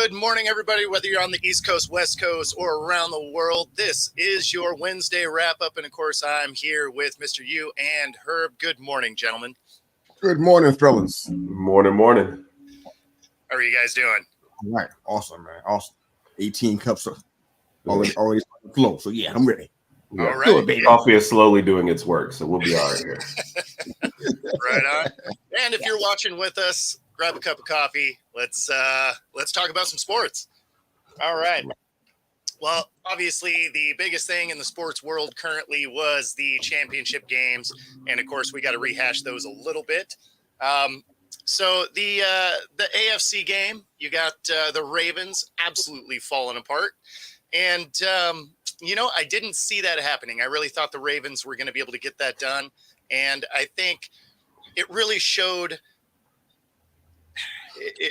Good morning, everybody, whether you're on the East Coast, West Coast, or around the world. This is your Wednesday wrap-up, and, of course, I'm here with Mr. Yu and Herb. Good morning, gentlemen. Good morning, fellas. Morning. How are you guys doing? All right. Awesome, man. Awesome. 18 cups of already starting to flow. So, yeah, I'm ready. Yeah. All right. Baby. Coffee is slowly doing its work, so we'll be all right here. Right on. And if you're watching with us, grab a cup of coffee. Let's talk about some sports. All right. Well, obviously, the biggest thing in the sports world currently was the championship games, and of course, we got to rehash those a little bit. So the AFC game, you got the Ravens absolutely falling apart, and I didn't see that happening. I really thought the Ravens were going to be able to get that done, and I think it really showed.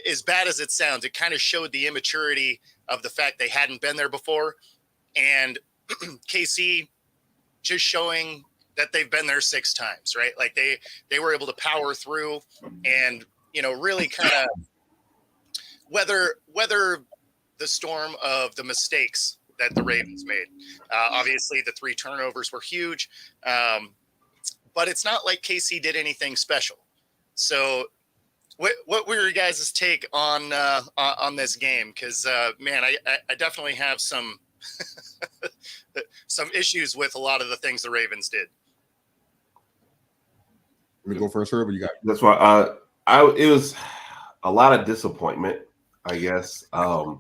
As bad as it sounds, it kind of showed the immaturity of the fact they hadn't been there before, and KC just showing that they've been there 6 times, right? Like they were able to power through and really kind of weather the storm of the mistakes that the Ravens made. Obviously, the 3 turnovers were huge, but it's not like KC did anything special. So. What were your guys' take on this game? Because man, I definitely have some some issues with a lot of the things the Ravens did. Let me go first, Herb. You got it. That's why it was a lot of disappointment, I guess. I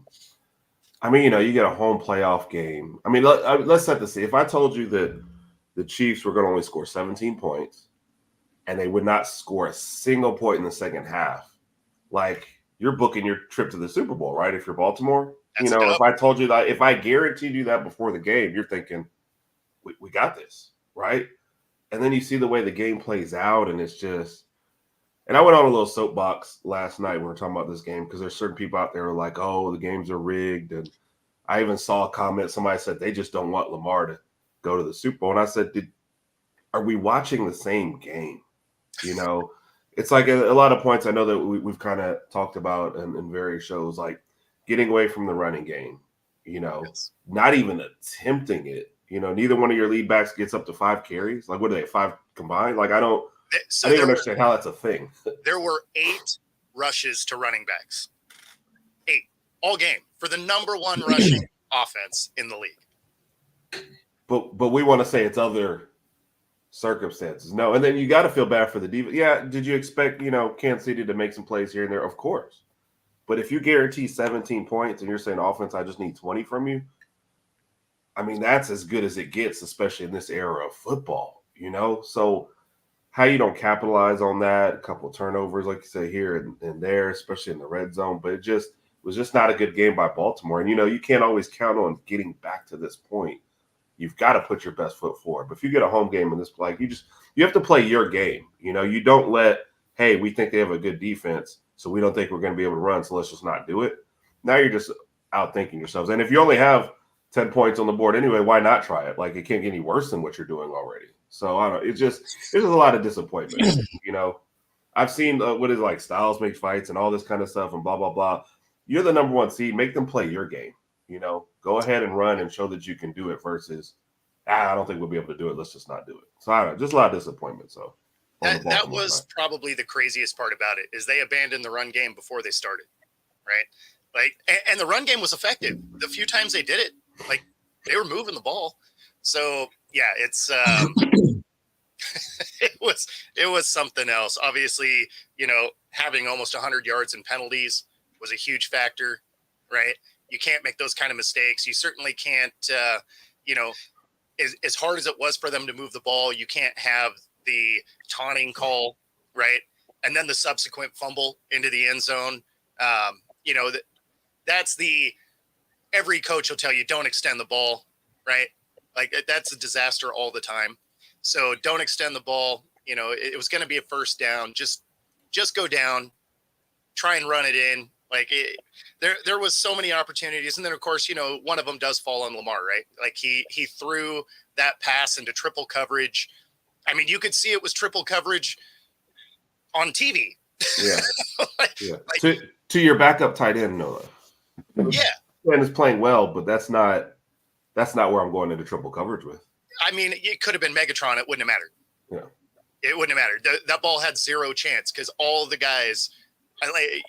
mean, you get a home playoff game. I mean, let's set the scene. If I told you that the Chiefs were going to only score 17 points. And they would not score a single point in the second half, like you're booking your trip to the Super Bowl, right? If you're Baltimore, if I told you that, if I guaranteed you that before the game, you're thinking, we got this, right? And then you see the way the game plays out, and it's just. And I went on a little soapbox last night when we were talking about this game because there's certain people out there who are like, oh, the games are rigged, and I even saw a comment. Somebody said they just don't want Lamar to go to the Super Bowl, and I said, are we watching the same game? It's like a lot of points I know that we've kind of talked about in various shows, like getting away from the running game, Yes. Not even attempting it. Neither one of your lead backs gets up to 5 carries. Like, what are they, 5 combined? Like, I don't even understand how that's a thing. There were 8 rushes to running backs. 8. All game for the number 1 rushing offense in the league. But we want to say it's other circumstances. No, and then you got to feel bad for the defense. Yeah, did you expect, Kansas City to make some plays here and there? Of course. But if you guarantee 17 points and you're saying offense, I just need 20 from you, I mean, that's as good as it gets, especially in this era of football, So how you don't capitalize on that, a couple of turnovers, like you say, here and there, especially in the red zone, but it was just not a good game by Baltimore. And, you can't always count on getting back to this point. You've got to put your best foot forward. But if you get a home game in this, like you have to play your game. You don't let, hey, we think they have a good defense, so we don't think we're going to be able to run, so let's just not do it. Now you're just outthinking yourselves. And if you only have 10 points on the board anyway, why not try it? Like, it can't get any worse than what you're doing already. So I don't know. There's just a lot of disappointment. I've seen what is like styles make fights and all this kind of stuff and blah blah blah. You're the number 1 seed. Make them play your game. Go ahead and run and show that you can do it versus, I don't think we'll be able to do it. Let's just not do it. So I don't know, just a lot of disappointment. So that was probably the craziest part about it is they abandoned the run game before they started, right? Like, and the run game was effective. The few times they did it, like they were moving the ball. So yeah, it's it was something else. Obviously, having almost 100 yards in penalties was a huge factor, right? You can't make those kind of mistakes. You certainly can't, as hard as it was for them to move the ball, you can't have the taunting call, right? And then the subsequent fumble into the end zone. That's every coach will tell you, don't extend the ball, right? Like that's a disaster all the time. So don't extend the ball. It was going to be a first down. Just go down, try and run it in. Like there was so many opportunities. And then of course, one of them does fall on Lamar, right? Like he threw that pass into triple coverage. I mean, you could see it was triple coverage on TV. Yeah. Yeah. To your backup tight end, Noah. Yeah. And is playing well, but that's not where I'm going into triple coverage with. I mean, it could have been Megatron. It wouldn't have mattered. Yeah. It wouldn't have mattered. That ball had zero chance because all the guys,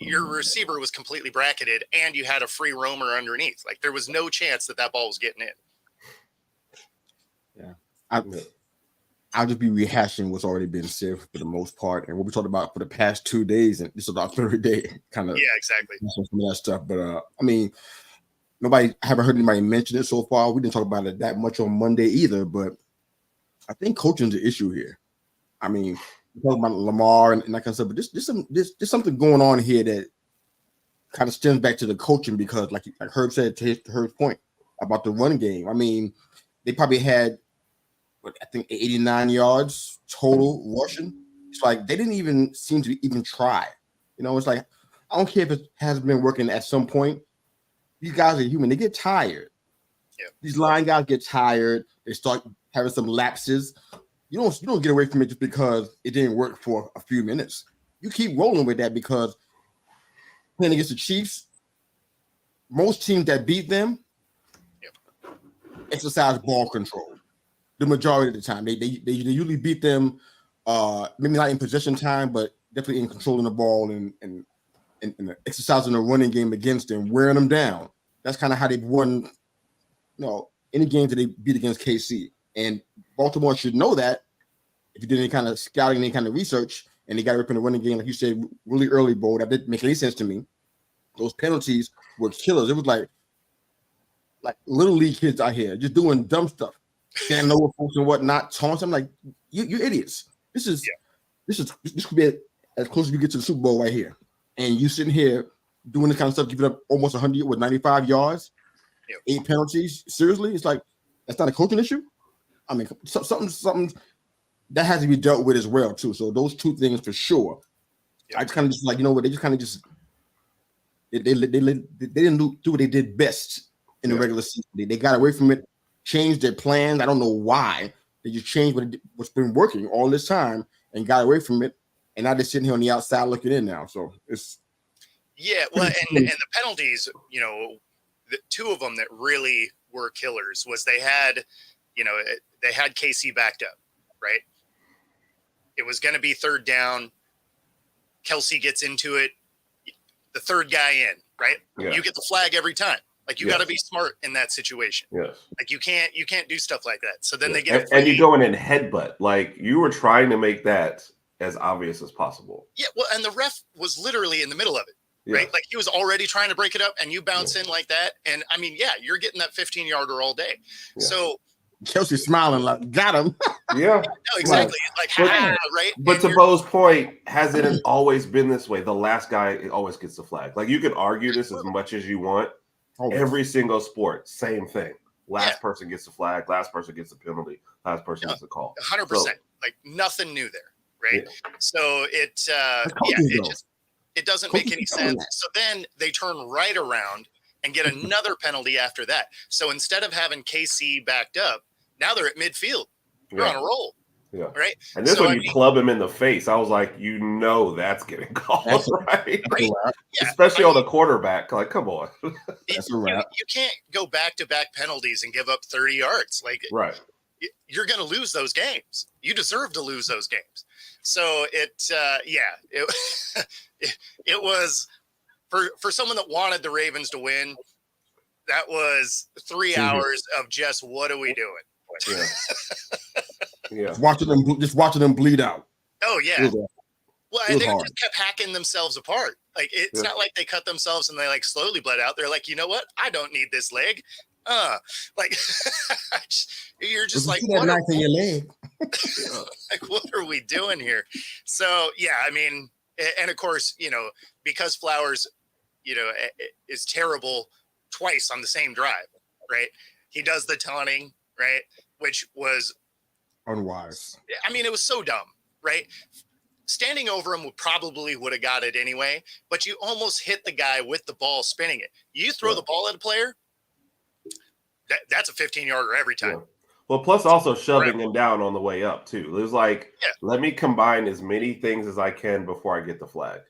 your receiver was completely bracketed and you had a free roamer underneath. Like there was no chance that ball was getting in. Yeah. I'll just be rehashing what's already been said for the most part. And what we talked about for the past 2 days, and this is our third day, kind of. Yeah, exactly. Some of that stuff. But I mean, I haven't heard anybody mention it so far. We didn't talk about it that much on Monday either, but I think coaching's the issue here. I mean, we're talking about Lamar and that kind of stuff, but there's something going on here that kind of stems back to the coaching because, like Herb said, to Herb's point about the run game. I mean, they probably had, I think 89 yards total rushing. It's like they didn't even seem to even try. It's like I don't care if it hasn't been working at some point. These guys are human. They get tired. Yeah. These line guys get tired. They start having some lapses. You don't get away from it just because it didn't work for a few minutes. You keep rolling with that because playing against the Chiefs, most teams that beat them exercise ball control. The majority of the time, they usually beat them, maybe not in possession time, but definitely in controlling the ball and exercising the running game against them, wearing them down. That's kind of how they've won, any games that they beat against KC. And Baltimore should know that if you did any kind of scouting, any kind of research, and they got to rip in the running game, like you said, really early, Bo. That didn't make any sense to me. Those penalties were killers. It was like little league kids out here just doing dumb stuff. Standing over folks and whatnot, taunts. I'm like, you idiots. This could be as close as you get to the Super Bowl right here. And you sitting here doing this kind of stuff, giving up almost 100 with 95 yards, 8 penalties. Seriously, it's like that's not a coaching issue. I mean, something that has to be dealt with as well too. So those two things for sure. I just kind of just like they just kind of just they didn't do what they did best in the regular season. They got away from it. Changed their plans. I don't know why. They just changed what's been working all this time and got away from it. And now they're sitting here on the outside looking in now. So it's well, and the penalties, the two of them that really were killers was they had KC backed up, right? It was going to be third down. Kelsey gets into it. The third guy in, right? Yeah. You get the flag every time. Like you got to be smart in that situation. Yes. Like you can't do stuff like that. So then they get and you go in and headbutt. Like you were trying to make that as obvious as possible. Yeah. Well, and the ref was literally in the middle of it, right? Like he was already trying to break it up, and you bounce in like that. And I mean, you're getting that 15-yarder all day. Yeah. So Kelsey's smiling like, got him. Yeah. No, exactly. Like, right? But to Bo's point, has it always been this way? The last guy always gets the flag. Like you can argue this as much as you want. Every single sport, same thing. Last person gets the flag. Last person gets the penalty. Last person gets the call. 100%. Like nothing new there, right? Yeah. So it doesn't make any sense. So then they turn right around and get another penalty after that. So instead of having KC backed up, now they're at midfield. They're on a roll. Yeah. Right. And this one, you club him in the face. I was like, that's getting called, right? Yeah. Especially on the quarterback. Like, come on. That's a wrap. You can't go back-to-back penalties and give up 30 yards. Like, you're going to lose those games. You deserve to lose those games. So it was for someone that wanted the Ravens to win. That was 3 hours of just what are we doing? Yeah. Yeah. Just watching them bleed out. Oh yeah. Well, and they just kept hacking themselves apart. Like it's not like they cut themselves and they like slowly bled out. They're like, you know what? I don't need this leg. Like you're just like, that knife in your leg. Like, what are we doing here? So yeah, I mean, and of course, because Flowers, is terrible twice on the same drive, right? He does the taunting, right? Which was unwise. I mean, it was so dumb, right? Standing over him would have got it anyway, but you almost hit the guy with the ball spinning it. You throw the ball at a player, that's a 15-yarder every time. Yeah. Well, plus also shoving him down on the way up too. It was like, let me combine as many things as I can before I get the flag.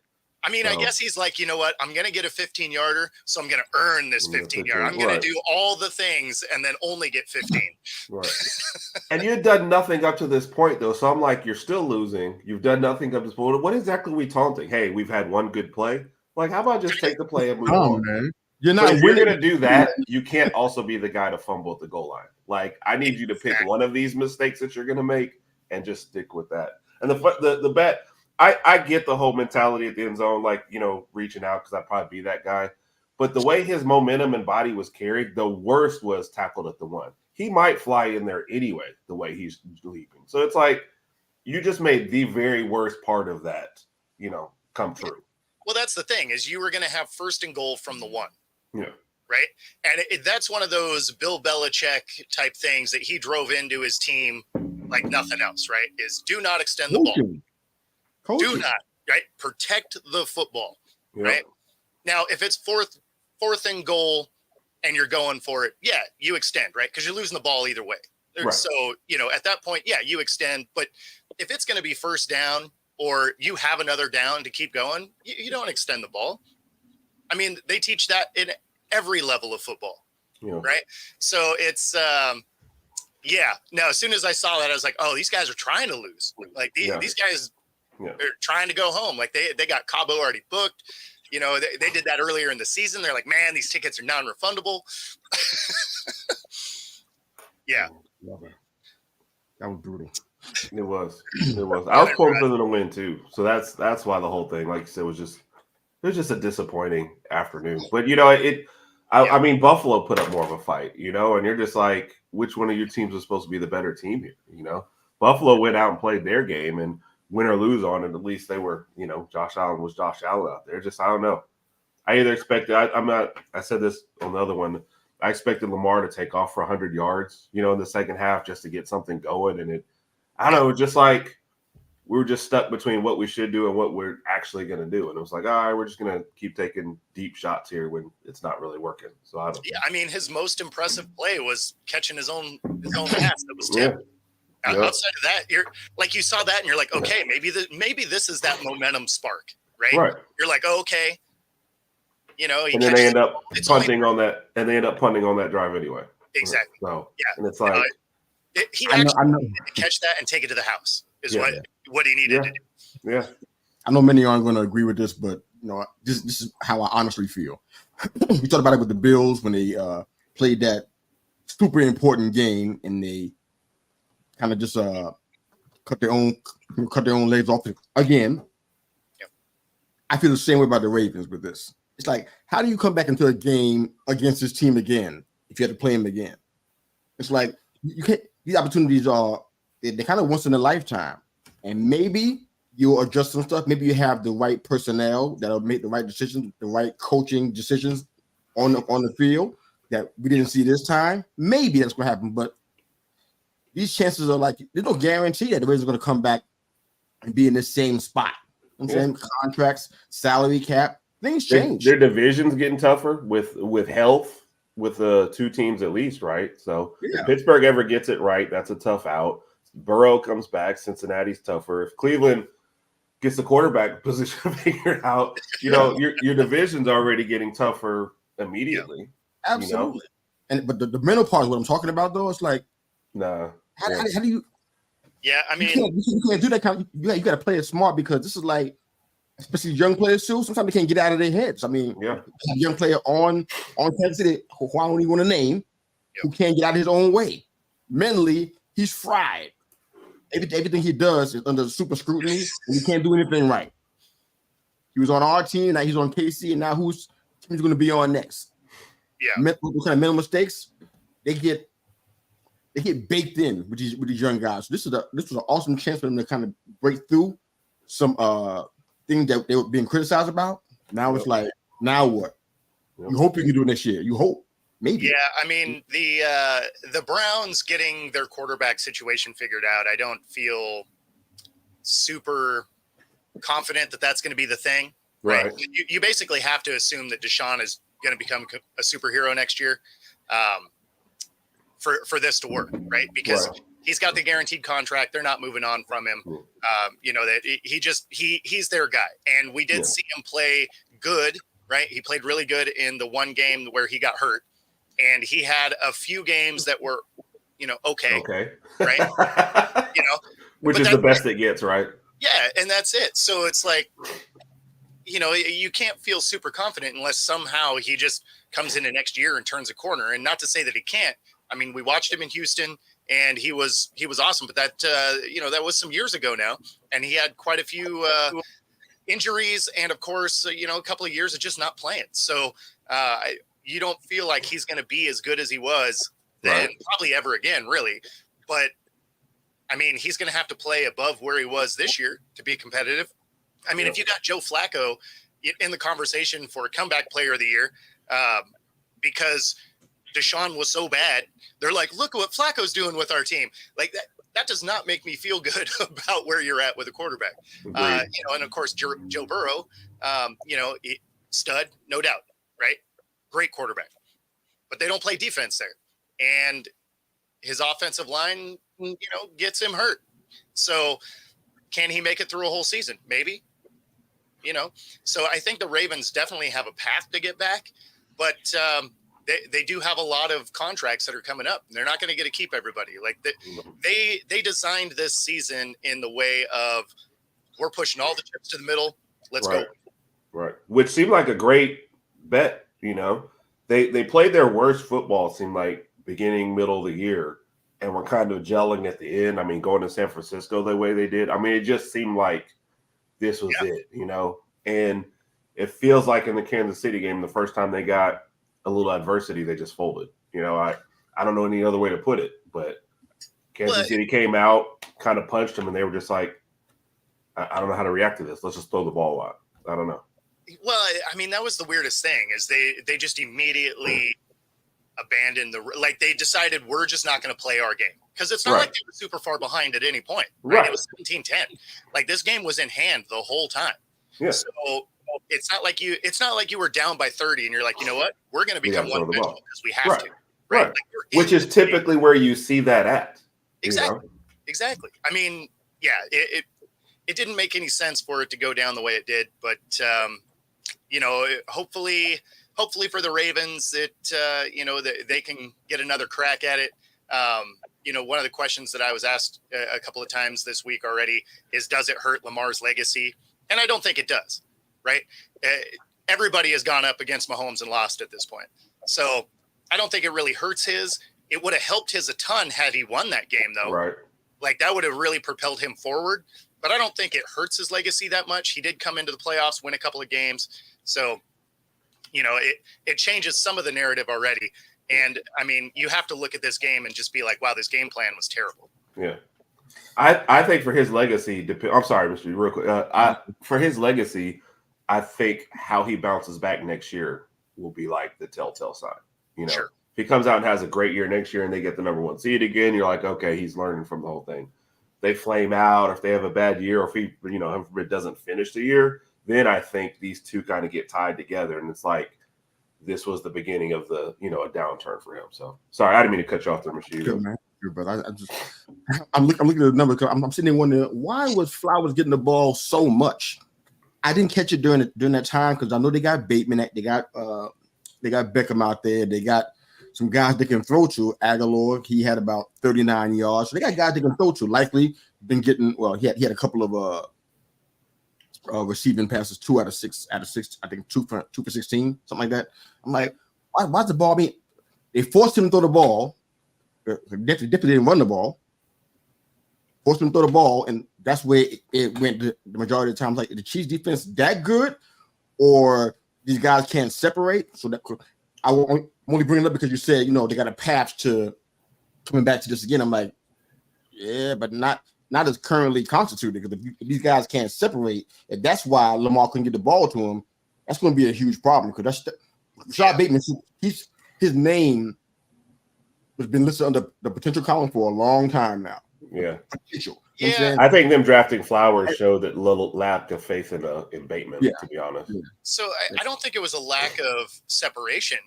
I mean, I So- guess he's like, you know what? I'm going to get a 15-yarder, so I'm going to earn this 15-yarder. I'm going Right. to do all the things and then only get 15. Right. And you had done nothing up to this point, though. So I'm like, you're still losing. You've done nothing up to this point. What exactly are we taunting? Hey, we've had one good play. Like, how about just take the play and move on? Man. You're But not if you're winning. going to do that, you can't also be the guy to fumble at the goal line. Like, I need you to pick one of these mistakes that you're going to make and just stick with that. And the bet, I get the whole mentality at the end zone, like, reaching out, because I'd probably be that guy. But the way his momentum and body was carried, the worst was tackled at the 1. He might fly in there anyway, the way he's leaping. So it's like, you just made the very worst part of that, come true. Well, that's the thing, is you were going to have 1st and goal from the 1. Yeah. Right. And that's one of those Bill Belichick type things that he drove into his team like nothing else. Right. Is do not extend the ball. Coaching. Do not. Right. Protect the football. Yep. Right. Now, if it's fourth and goal and you're going for it, yeah, you extend. Right. Because you're losing the ball either way. Right. So, at that point, yeah, you extend. But if it's going to be 1st down or you have another down to keep going, you don't extend the ball. I mean, they teach that in every level of football, right? So it's, as soon as I saw that, I was like, oh, these guys are trying to lose. Like these guys are trying to go home. Like they got Cabo already booked. They did that earlier in the season. They're like, man, these tickets are non-refundable. Yeah. That was brutal. It was. I was pulling for them to win too. So that's why the whole thing, like you said, was just a disappointing afternoon. But I mean, Buffalo put up more of a fight, and you're just like, which one of your teams is supposed to be the better team here? Buffalo went out and played their game, and win or lose on it, at least they were, Josh Allen was Josh Allen out there. Just, I don't know. I either expected, I said this on the other one, I expected Lamar to take off for 100 yards, in the second half just to get something going. And I don't know, just like we were just stuck between what we should do and what we're actually going to do. And it was like, all right, we're just going to keep taking deep shots here when it's not really working. So I don't know. I mean, his most impressive play was catching his own pass that was tipped. Outside of that, you saw that and you're like, okay, maybe this is that momentum spark, right? You're like, oh, okay. And then they end up punting on that, and they end up punting on that drive anyway. Exactly. So, and it's like he actually needed to catch that and take it to the house is what he needed to do. Yeah. I know many aren't going to agree with this, but this is how I honestly feel. We talked about it with the Bills when they played that super important game and they kind of just cut their own legs off again. Yep. I feel the same way about the Ravens with this. It's like, how do you come back into a game against this team again if you have to play them again? It's like you can't. These opportunities they're kind of once in a lifetime, and maybe you'll adjust some stuff. Maybe you have the right personnel that'll make the right decisions, the right coaching decisions on the field that we didn't see this time. Maybe that's going to happen, but these chances are like there's no guarantee that the Ravens are going to come back and be in the same spot. I'm saying contracts, salary cap. Things change. Their division's getting tougher with health, with the two teams at least, right? So if Pittsburgh ever gets it right, that's a tough out. Burrow comes back, Cincinnati's tougher. If Cleveland gets the quarterback position figured out, your division's already getting tougher immediately. Absolutely. But the mental part is what I'm talking about, though. It's like, nah. How do you? Yeah, I mean, you can't do that kind of. You got to play it smart because this is like. Especially young players too. Sometimes they can't get out of their heads. I mean, a young player on Kansas City, who I don't even want to name, who can't get out of his own way. Mentally, he's fried. Everything he does is under super scrutiny, and he can't do anything right. He was on our team, now he's on KC, and now whose team's going to be on next? Yeah. What kind of mental mistakes they get baked in with these young guys. So this was an awesome chance for them to kind of break through some things that they were being criticized about. Now it's like, now what? You hope you can do it next year. You hope. Maybe. Yeah, I mean, the Browns getting their quarterback situation figured out, I don't feel super confident that that's going to be the thing. Right. You basically have to assume that Deshaun is going to become a superhero next year for this to work, right? Because he's got the guaranteed contract. They're not moving on from him. That he's their guy. And we did see him play good, right? He played really good in the one game where he got hurt. And he had a few games that were, okay. Right? Which is the best it gets, right? Yeah, and that's it. So it's like, you can't feel super confident unless somehow he just comes into next year and turns a corner. And not to say that he can't. I mean, we watched him in Houston, and he was awesome. But that that was some years ago now, and he had quite a few injuries, and of course, a couple of years of just not playing. So you don't feel like he's going to be as good as he was then, probably ever again, really. But I mean, he's going to have to play above where he was this year to be competitive. I mean, if you got Joe Flacco in the conversation for comeback player of the year, because Deshaun was so bad, they're like, look at what Flacco's doing with our team. Like that does not make me feel good about where you're at with a quarterback. And of course, Joe Burrow, stud, no doubt, right? Great quarterback, but they don't play defense there. And his offensive line, gets him hurt. So can he make it through a whole season? Maybe. So I think the Ravens definitely have a path to get back, but they do have a lot of contracts that are coming up. They're not going to get to keep everybody. Like they designed this season in the way of, we're pushing all the chips to the middle. Let's go. Right. Which seemed like a great bet. They played their worst football, it seemed like, beginning, middle of the year, and were kind of gelling at the end. I mean, going to San Francisco the way they did. I mean, it just seemed like this was it, and it feels like in the Kansas City game, the first time they got a little adversity, they just folded. I don't know any other way to put it, but Kansas City came out, kind of punched them, and they were just like, I don't know how to react to this. Let's just throw the ball out. I don't know. Well, I mean, that was the weirdest thing is they just immediately abandoned they decided we're just not going to play our game. Because it's not like they were super far behind at any point. Right? It was 17-10. Like this game was in hand the whole time. Yeah. So it's not like you were down by 30 and you're like, you know what? We're going to become one dimensional because we have to. Right. Like which is typically where you see that at. Exactly. Exactly. I mean, yeah, it didn't make any sense for it to go down the way it did, but hopefully for the Ravens, that they can get another crack at it. One of the questions that I was asked a couple of times this week already is, does it hurt Lamar's legacy? And I don't think it does, right? Everybody has gone up against Mahomes and lost at this point. So I don't think it really hurts his. It would have helped his a ton had he won that game, though. Right. Like that would have really propelled him forward. But I don't think it hurts his legacy that much. He did come into the playoffs, win a couple of games. So, it changes some of the narrative already. And, I mean, you have to look at this game and just be like, wow, this game plan was terrible. Yeah. I think for his legacy, I'm sorry, Mr. Yu, real quick. For his legacy, I think how he bounces back next year will be like the telltale sign. Sure. If he comes out and has a great year next year and they get the number one seed again, you're like, okay, he's learning from the whole thing. They flame out, if they have a bad year, or if he, it doesn't finish the year, then I think these two kind of get tied together, and it's like this was the beginning of the, a downturn for him. So sorry, I didn't mean to cut you off there, Mr. Yu. Good, man. But I'm looking at the number. I'm sitting there wondering, why was Flowers getting the ball so much? I didn't catch it during that time because I know they got Bateman, they got Beckham out there, they got some guys they can throw to. Aguilar, he had about 39 yards. So they got guys they can throw to. Likely been getting, he had a couple of receiving passes, 2 out of 6, I think 2 for 16, something like that. I'm like, why's the ball being? They forced him to throw the ball. Definitely didn't run the ball. Forced him to throw the ball, and that's where it went the majority of the time. Like, the Chiefs defense that good, or these guys can't separate? So that I'm only bringing it up because you said, they got a path to coming back to this again. I'm like, yeah, but not as currently constituted, because if these guys can't separate, if that's why Lamar couldn't get the ball to him, that's going to be a huge problem, because Rashad Bateman, his name has been listed under the potential column for a long time now. Yeah. Potential. Yeah. I think them drafting Flowers showed that little lack of faith in Bateman, to be honest. Yeah. So I don't think it was a lack of separation.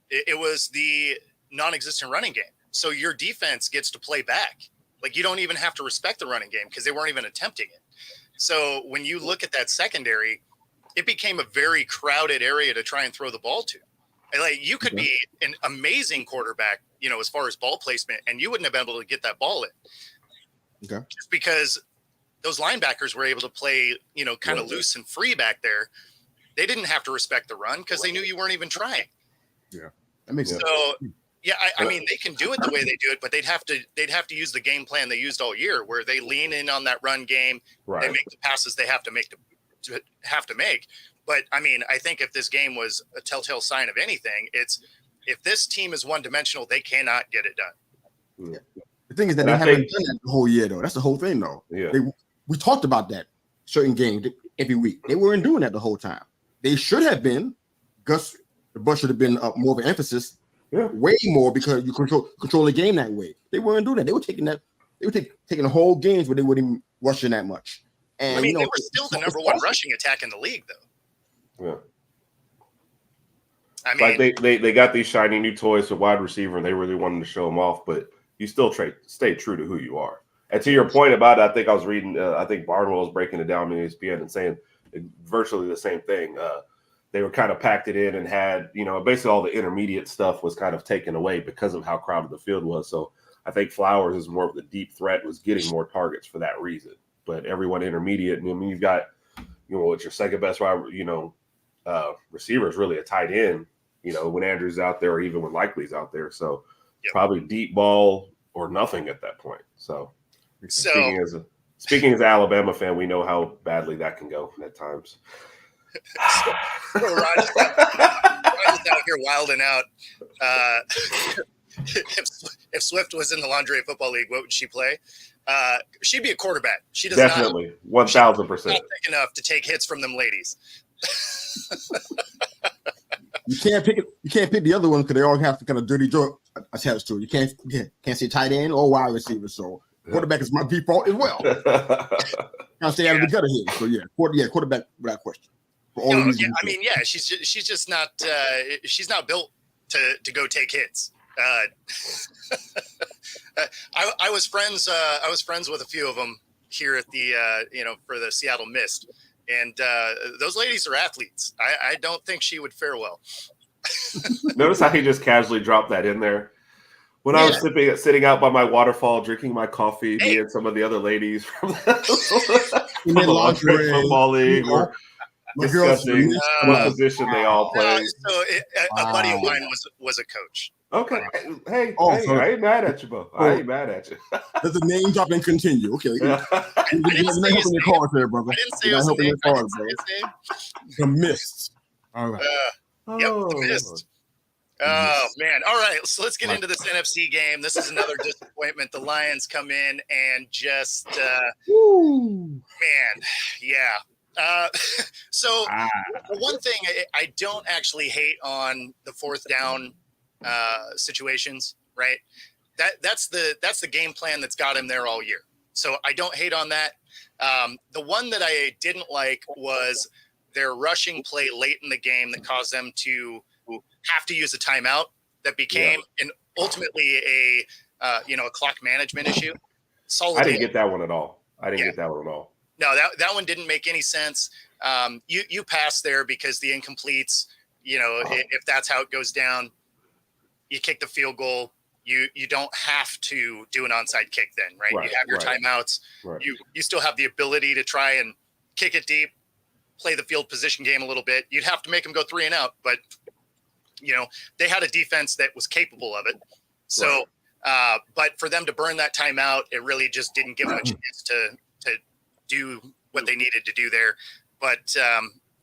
It was the non-existent running game. So your defense gets to play back. Like, you don't even have to respect the running game because they weren't even attempting it. So when you look at that secondary, it became a very crowded area to try and throw the ball to. And like, you could be an amazing quarterback, as far as ball placement, and you wouldn't have been able to get that ball in. Okay. Just because those linebackers were able to play, kind of loose and free back there. They didn't have to respect the run because they knew you weren't even trying. Yeah. That makes sense. So yeah, I mean, they can do it the way they do it, but they'd have to use the game plan they used all year, where they lean in on that run game. Right. They make the passes they have to make. But I mean, I think if this game was a telltale sign of anything, it's if this team is one dimensional, they cannot get it done. Yeah. The thing is that they haven't done that the whole year, though. That's the whole thing, though. Yeah. We talked about that certain games every week. They weren't doing that the whole time. They should have been. The bus should have been more of an emphasis. Yeah. Way more, because you control the game that way. They weren't doing that. They were taking the whole games where they wouldn't even rushing that much. And I mean, they were still the number one rushing attack in the league, though. Yeah. I mean, like they got these shiny new toys for wide receiver, and they really wanted to show them off, but you still stay true to who you are. And to your point about it, I think I was reading, I think Barnwell was breaking it down on ESPN and saying virtually the same thing. They were kind of packed it in and had, basically all the intermediate stuff was kind of taken away because of how crowded the field was. So I think Flowers is more of the deep threat, was getting more targets for that reason. But everyone intermediate, I mean, you've got, what's your second best receiver is really a tight end, when Andrews out there or even when Likely's out there. So probably deep ball or nothing at that point. So speaking as an Alabama fan, we know how badly that can go at times. So Rodg's out here wilding out. If Swift was in the Lingerie Football League, what would she play? She'd be a quarterback. She does definitely 1,000%. Not big enough to take hits from them ladies. You can't pick the other one because they all have to kind of dirty joke attached to it. You can't say tight end or wide receiver. So quarterback is my default as well. I'll stay out of the gutter here. So quarterback without question. She's just not. She's not built to go take hits. I was friends. I was friends with a few of them here at the for the Seattle Mist, and those ladies are athletes. I don't think she would fare well. Notice how he just casually dropped that in there. When I was sitting out by my waterfall, drinking my coffee, me and some of the other ladies from the Lingerie Football League were discussing what position they all play. A buddy of mine was a coach. Okay. Hey, I ain't mad at you, Bo. I ain't mad at you. Let the name drop and continue. Okay. I didn't say his name. There, brother. I didn't say his name. The Mist. All right. The Mist. Oh, man. All right. So let's get into this NFC game. This is another disappointment. The Lions come in and just, man, yeah. So the one thing I don't actually hate on the fourth down situations, right? That's the game plan that's got him there all year. So I don't hate on that. The one that I didn't like was their rushing play late in the game that caused them to have to use a timeout that became ultimately a clock management issue. I didn't get that one at all. No, that one didn't make any sense. You pass there because the incompletes, if that's how it goes down, you kick the field goal. You don't have to do an onside kick then, right? You have your timeouts. Right. You still have the ability to try and kick it deep, play the field position game a little bit. You'd have to make them go 3 and out, but they had a defense that was capable of it. So, but for them to burn that timeout, it really just didn't give them a chance to do what they needed to do there. But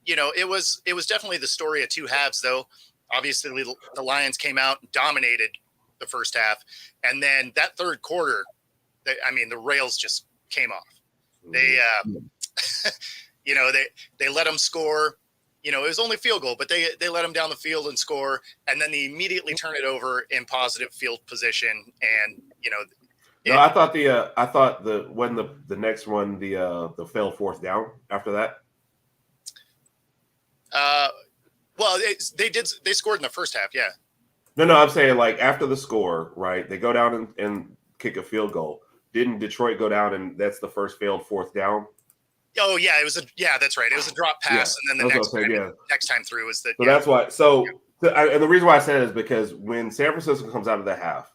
it was definitely the story of two halves, though. Obviously, the Lions came out and dominated the first half, and then that third quarter, the rails just came off. They, they let them score. It was only field goal, but they let them down the field and score, and then they immediately turn it over in positive field position. And no, I thought the next one the failed fourth down after that. Well, they scored in the first half, yeah. No, I'm saying like after the score, right? They go down and kick a field goal. didn't Detroit go down and that's the first failed fourth down? Oh yeah, that's right. It was a drop pass, and then the next time through was the. So that's why. So and the reason why I said it is because when San Francisco comes out of the half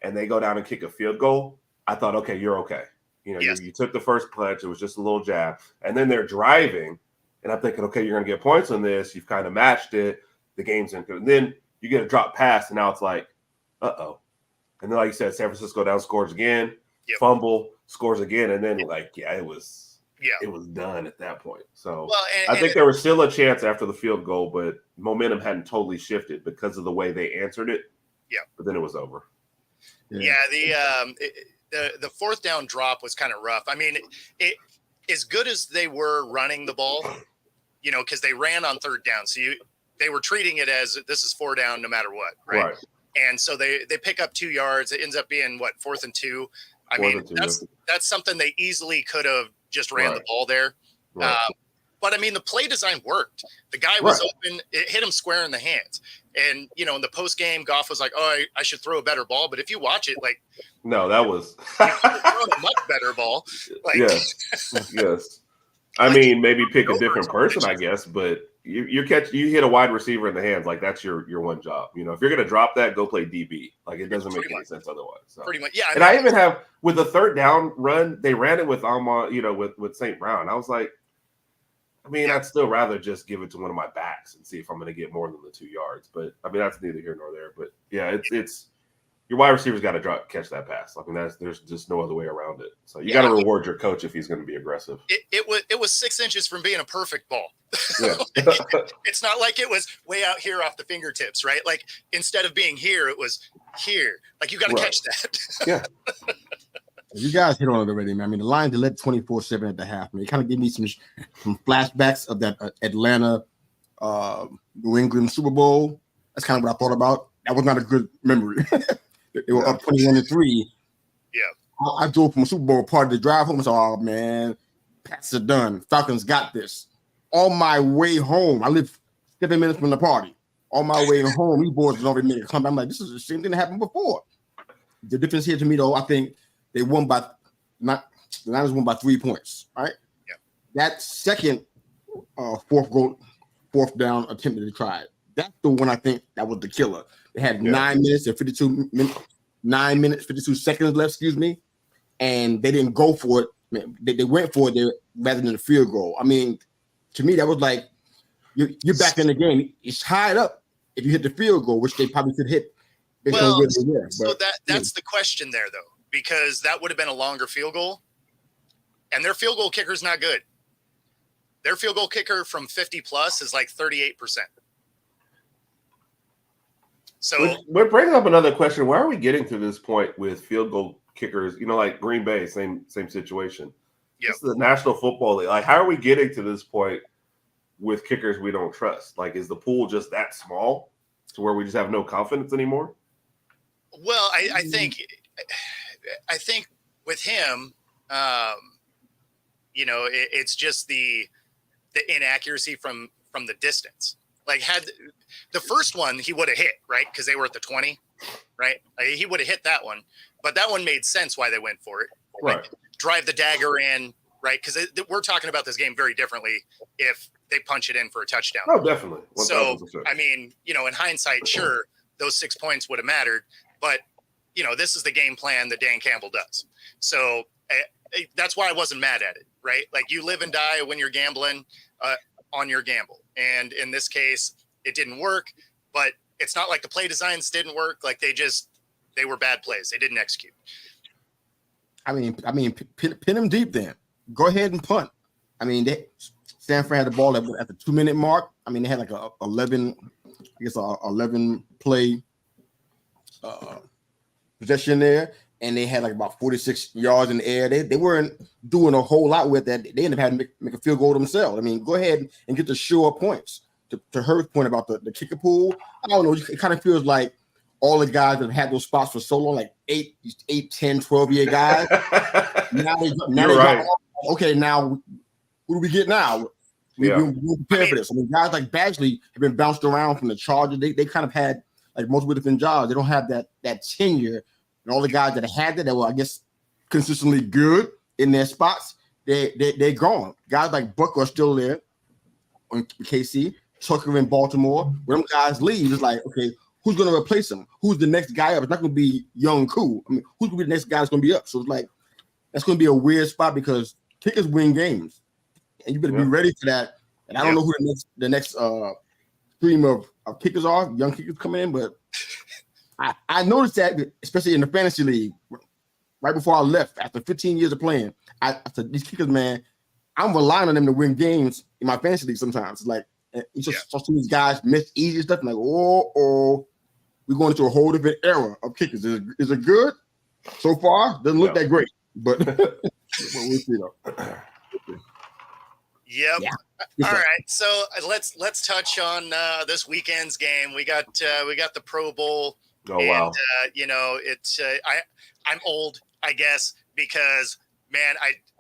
and they go down and kick a field goal, I thought, okay, you're okay. You know, you took the first pledge. It was just a little jab, and then they're driving, and I'm thinking, okay, you're going to get points on this. You've kind of matched it. The game's in. And then you get a drop pass, and now it's like, uh-oh. And then, like you said, San Francisco down scores again, fumble, scores again, and then it was done at that point. So I think there was still a chance after the field goal, but momentum hadn't totally shifted because of the way they answered it. Yeah, but then it was over. Yeah, the fourth down drop was kind of rough. I mean, as good as they were running the ball, you know, because they ran on third down, so they were treating it as this is 4 down no matter what, right? And so they pick up 2 yards. It ends up being 4th and 2. I mean, that's something they easily could have just ran the ball there. Right. But I mean, the play design worked. The guy was open. It hit him square in the hands. And, you know, in the post game, Goff was like, oh, I should throw a better ball. But if you watch it, no, that was a much better ball. Yes. I mean, maybe pick a different person, I guess, but you hit a wide receiver in the hands, that's your one job. You know, if you're gonna drop that, go play DB. It doesn't make any sense otherwise. So. Pretty much, yeah. And I even have with the third down run, they ran it with with St. Brown. I was like, I mean, I'd still rather just give it to one of my backs and see if I'm gonna get more than the 2 yards. But I mean, that's neither here nor there. But yeah, it's your wide receivers got to catch that pass. I mean, there's just no other way around it. So you got to reward your coach if he's going to be aggressive. It was 6 inches from being a perfect ball. Yeah. It's not like it was way out here off the fingertips, right? Instead of being here, it was here. You got to catch that. Yeah. You guys hit on it already, man. I mean, the Lions led 24-7 at the half. I mean, it kind of gave me some flashbacks of that Atlanta, New England Super Bowl. That's kind of what I thought about. That was not a good memory. They were up 21-3. Yeah. I drove from a Super Bowl party to drive home and said, oh, man, Pats are done. Falcons got this. On my way home, I live 7 minutes from the party. On my way home, these boys was already making a comeback. I'm like, this is the same thing that happened before. The difference here to me, though, I think they won the Niners won by 3 points, right? Yeah. That second fourth down attempt that they tried, that's the one I think that was the killer. They had 9 minutes and 52 seconds left, and they didn't go for it. Man, they went for it there rather than a field goal. I mean, to me, that was like you're back in the game. It's tied up if you hit the field goal, which they probably could hit. That's the question there, though, because that would have been a longer field goal, and their field goal kicker is not good. Their field goal kicker from 50 plus is 38%. So, which brings up another question. Why are we getting to this point with field goal kickers? You know, like Green Bay, same situation. Yep. This is the National Football League. How are we getting to this point with kickers we don't trust? Is the pool just that small to where we just have no confidence anymore? Well, I think with him, it's just the inaccuracy from the distance. Had the first one, he would have hit, right? Because they were at the 20, right? He would have hit that one, but that one made sense why they went for it. Right. Drive the dagger in, right? Because we're talking about this game very differently if they punch it in for a touchdown. Oh, definitely. 1,000%. So, I mean, in hindsight, sure, those 6 points would have mattered, but, this is the game plan that Dan Campbell does. So that's why I wasn't mad at it, right? You live and die when you're gambling on your gamble. And in this case, it didn't work, but it's not like the play designs didn't work. They were bad plays. They didn't execute. I mean, pin them deep then. Go ahead and punt. I mean, Stanford had the ball at the 2 minute mark. I mean, they had 11 play possession there, and they had about 46 yards in the air. They weren't doing a whole lot with that. They ended up having to make a field goal themselves. I mean, go ahead and get the sure points. To her point about the kicker pool, I don't know. It kind of feels like all the guys that have had those spots for so long, 8, 10, 12-year guys. now they right. Okay, now who do we get now? We're prepared for this. I mean, guys like Badgley have been bounced around from the Chargers. They kind of had multiple different jobs. They don't have that tenure. And all the guys that had that were, I guess, consistently good in their spots, they're gone. Guys like Buck are still there on KC, Tucker in Baltimore. When them guys leave, it's like, okay, who's going to replace him? Who's the next guy up? It's not going to be Young Koo. I mean, who's going to be the next guy that's going to be up? So it's like, that's going to be a weird spot because kickers win games. And you better be ready for that. And I don't know who the next stream of kickers are, young kickers coming in, but I noticed that, especially in the fantasy league, right before I left, after 15 years of playing, I said, these kickers, man, I'm relying on them to win games in my fantasy league sometimes. It's like, you just saw some of these guys miss easy stuff. I'm like, we're going into a whole different era of kickers. Is it good? So far, doesn't look that great, but we'll see though. Yep. Yeah. All right. So let's touch on this weekend's game. We got the Pro Bowl. Oh, wow. It's I'm old, I guess, because man,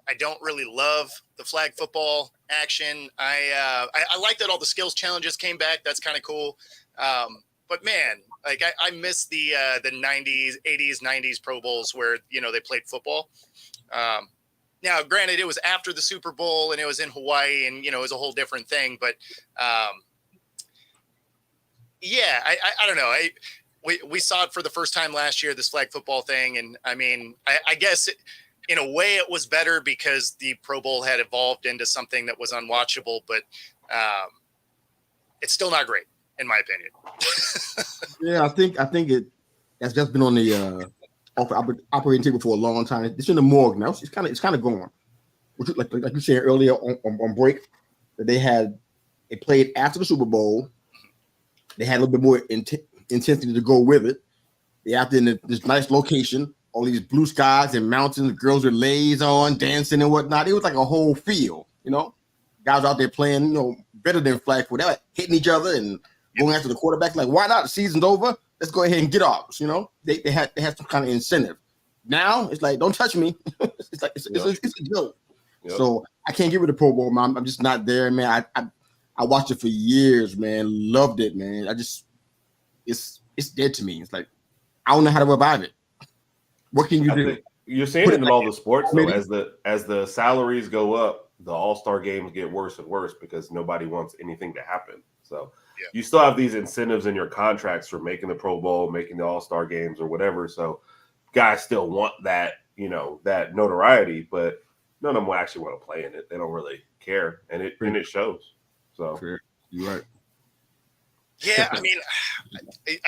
I don't really love the flag football action. I like that all the skills challenges came back. That's kind of cool. But man, like I miss the 90s, 80s, 90s Pro Bowls where they played football. Now, granted, it was after the Super Bowl and it was in Hawaii, and it was a whole different thing. But I don't know. We saw it for the first time last year, this flag football thing, and I mean, I guess in a way it was better because the Pro Bowl had evolved into something that was unwatchable. But it's still not great, in my opinion. Yeah, I think that's just been on the operating table for a long time. It's in the morgue now. It's kind of going. Like you said earlier on break, that they played after the Super Bowl. They had a little bit more intensity to go with it. They after in this nice location, all these blue skies and mountains, girls with leis on, dancing and whatnot. It was like a whole field, Guys out there playing, better than flag football. They were hitting each other and going after the quarterback. Like, why not? The season's over. Let's go ahead and get off. They had some kind of incentive. Now it's like, don't touch me. It's like it's a joke. Yep. So I can't get rid of Pro Bowl, man. I'm just not there, man. I watched it for years, man. Loved it, man. It's dead to me. It's like I don't know how to revive it. What can you do? You're seeing it in all the sports though. As the salaries go up, the All-Star games get worse and worse because nobody wants anything to happen. So. Yeah. You still have these incentives in your contracts for making the Pro Bowl, making the All-Star games or whatever. So guys still want that, that notoriety, but none of them will actually want to play in it. They don't really care. And it shows. So you're right. Yeah. I mean,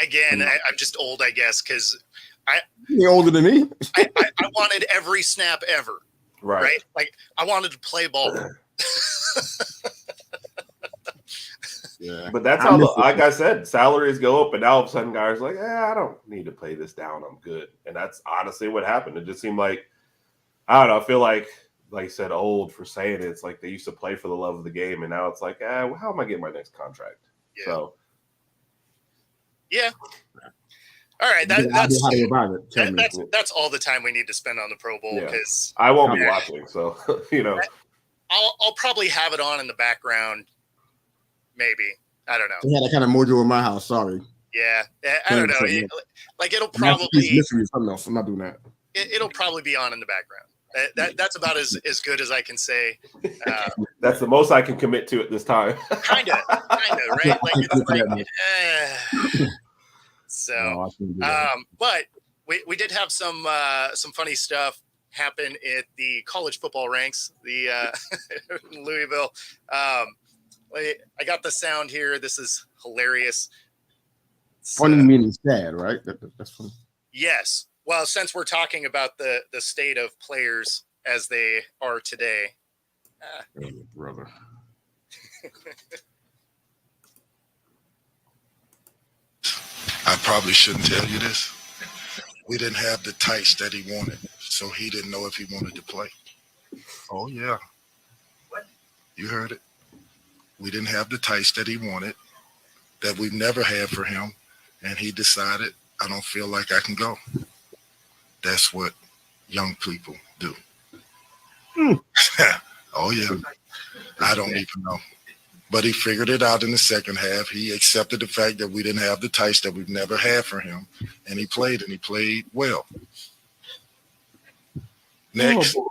again, I'm just old, I guess, because you're older than me. I wanted every snap ever. Right. Like I wanted to play ball. Yeah, but that's how, like I said, salaries go up, and now all of a sudden guys are like, I don't need to play this down. I'm good. And that's honestly what happened. It just seemed like, I don't know, I feel like you said, old for saying it. It's like they used to play for the love of the game, and now it's like, how am I getting my next contract? Yeah. So, yeah. All right, that's all the time we need to spend on the Pro Bowl because I won't be watching. So I'll probably have it on in the background. Maybe. I don't know. Yeah, that kind of mojo in my house. Sorry. Yeah. I don't know. Like it'll probably something else. I'm not doing that. It'll probably be on in the background. That's about as good as I can say. That's the most I can commit to at this time. Kinda, right? Like it's so but we did have some funny stuff happen at the college football ranks, the Louisville. I got the sound here. This is hilarious. Funny meaning sad, right? That's funny. Yes. Well, since we're talking about the state of players as they are today. Brother. I probably shouldn't tell you this. We didn't have the tights that he wanted, so he didn't know if he wanted to play. Oh, yeah. What? You heard it. We didn't have the tights that he wanted, that we've never had for him, and he decided, I don't feel like I can go. That's what young people do. Oh, yeah. I don't even know. But he figured it out in the second half. He accepted the fact that we didn't have the tights that we've never had for him, and he played well. Next. Oh,